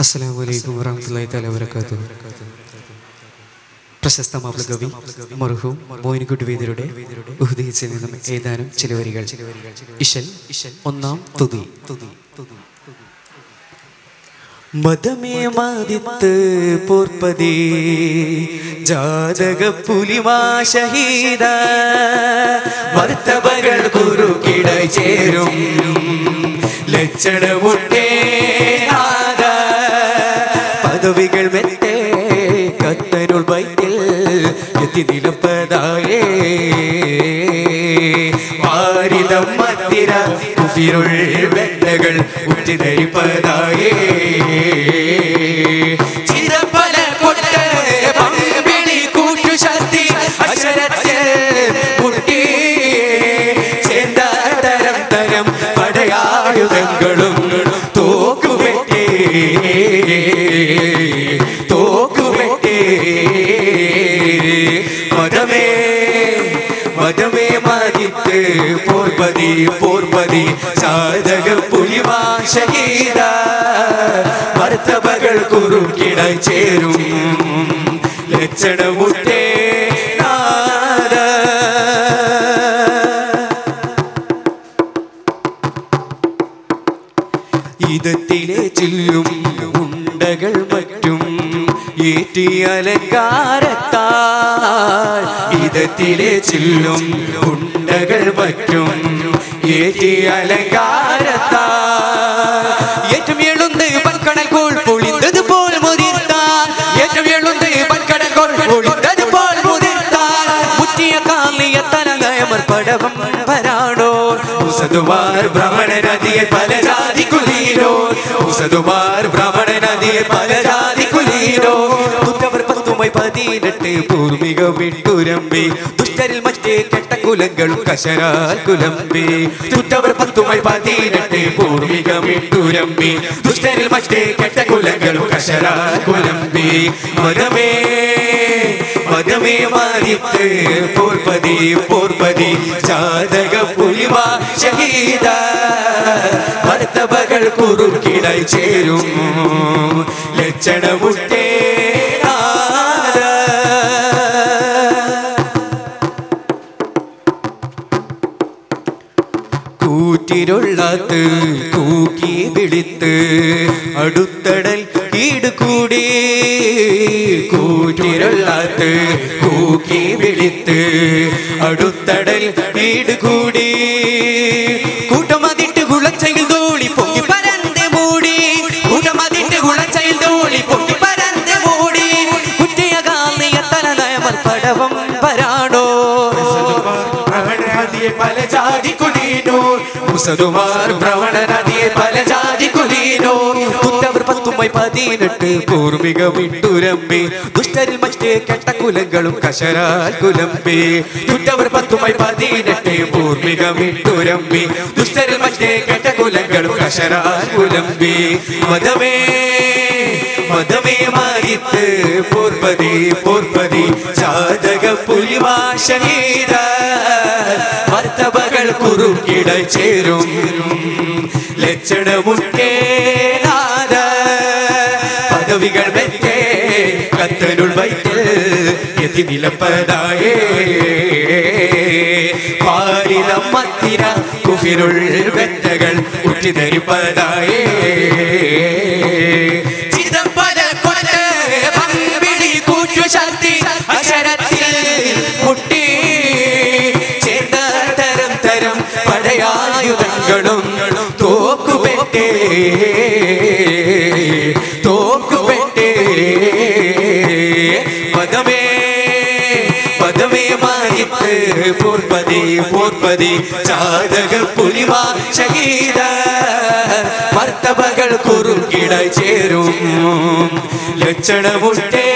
അസ്സലാമു വറഹ്മത്തുള്ളാഹി തആല വബറകാതുഹു. പ്രശസ്ത മാപ്പിളകവി മർഹൂം മോയിൻകുട്ടി വൈദ്യരുടെ ഉഹ്ദീസിൽ നിന്നും ഏതാനും ചില വരികൾ. ഇശൽ ഒന്നാം തുതി. മദമേ മാദിത്ത് പോർപ്പതി ജാതക പുലിമാ ഷഹീദ മർത്തബകൾ കുറുകിട ചേരും ലക്ഷണമുട്ടേ ആദ പദവികൾ വെത്തേ കത്തനുൾ ബൈത്തിൽ എത്തി നിലപ്പതായേ മാരിതം മത്തിര കുഫിരുൾ വെട്ടകൾ ഉറ്റി ധരിപ്പതായേ ചിരപ്പല കൊട്ട് പമ്പിളി കൂട്ടു ശക്തി അക്ഷരത്തിൽ മുട്ടി ചേർന്ന തരം തരം പടയായുധങ്ങളും തോക്കുവെട്ടേ മദമേ മദമേ മാദിത്ത് പോർപതി പോർപതി സാധക പുലിമാ ഷഹീദ മർത്തബകൾ കുറുകിട ചേരും ലക്ഷണമുട്ടേ നാദ. ഇതത്തിലെ ചില്ലും ഉണ്ടകൾ മറ്റും ഏറ്റി അലങ്കാരത്താൽ ഇതത്തിലെ ചില്ലും ഉണ്ടകൾ മറ്റും ഏറ്റി അലങ്കാരത്താൽ ഏറ്റവും എളുന്ന് പൻകടൽ കോൾ പൊളിന്തത് പോൽ മുതിർത്താൽ ഏറ്റവും എളുന്ന് പൻകടൽ കോൾ പൊളിന്തത് പോൽ മുതിർത്താൽ മുറ്റിയ കാലിയ തലങ്ങയമർ പടവം വരാണോ ഉസതുമാർ ബ്രാഹ്മണ നദിയെ പല ജാതി കുലീരോ ഉസതുമാർ ബ്രാഹ്മണ നദിയെ പല ജാതി കുലീരോ തുറ്റവർ 18 പൂർമിക വിട്ടുരമ്പി ദുഷ്ടരിൽ മറ്റേ കെട്ട കുലങ്ങളും കശരാൽ കുലമ്പി തുറ്റവർ 18 പൂർമിക വിട്ടുരമ്പി ദുഷ്ടരിൽ മറ്റേ കെട്ട കുലങ്ങളും കശരാൽ കുലമ്പി മദമേ മദമേ മാദിത്ത് പോർപതി പോർപതി ജാതക പുലിമാ ഷഹീദ മർത്തബകൾ കുറുകിട ചേരും ലക്ഷണമുട്ടേ നാദ. കൂറ്റിരുള്ളാത്ത് കൂക്കി വിളിത്ത് അടുത്തടൽ ഈടുകൂടി കൂറ്റിരുള്ളാത്ത് കൂക്കി വിളിത്ത് അടുത്തടൽ ഈടുകൂടി കൂട്ടമതിട്ട് കുളച്ചയിൽ തോളി പൊങ്ങി പരന്ന് മൂടി കൂട്ടമതിട്ട് കുളച്ചയിൽ തോളി പൊങ്ങി പരന്ന് മൂടി കുറ്റിയ കാലിയ തലനയമർ പടവം വരാണോ പല ജാതി കുലീനോ മുസതുമാർ ഭ്രവണ നദിയെ പല ജാതി കുലീനോ തുറ്റവർ 18 പൂർമിക വിട്ടുരമ്പി ദുഷ്ടരിൽ മറ്റേ കെട്ട കുലങ്ങളും കശരാൽ കുലമ്പി തുറ്റവർ 18 പൂർമിക വിട്ടുരമ്പി ദുഷ്ടരിൽ മറ്റേ കെട്ട കുലങ്ങളും കശരാൽ കുലമ്പി മദമേ മദമേ മാദിത്ത് പോർപതി പോർപതി ജാതക പുലിമാ ഷഹീദ മർത്തബകൾ കുറുകിട ചേരും ലക്ഷണമുട്ടേ നാദ പദവികൾ വെറ്റേ കത്തനുൾ ബൈത്തിൽ എത്തി നിലപ്പതായേ പാരിതം മത്തിര കുഫിരുൾ വെറ്റകൾ ഉറ്റി ധരിപ്പതായേ ചിദംബര കൊട്ട് പമ്പിളി കൂട്ടു ശക്തി അക്ഷരത്തിൽ മുട്ടി ചേർന്ന തരം തരം പടയായുധങ്ങളും തോക്കുപെട്ടേ തോക്കുപെട്ടേ മദമേ മദമേ മാദിത്ത് പോർപതി പോർപതി ജാതക പുലിമാ ഷഹീദ മർത്തബകൾ കുറുകിട ചേരും ലക്ഷണമുട്ടേ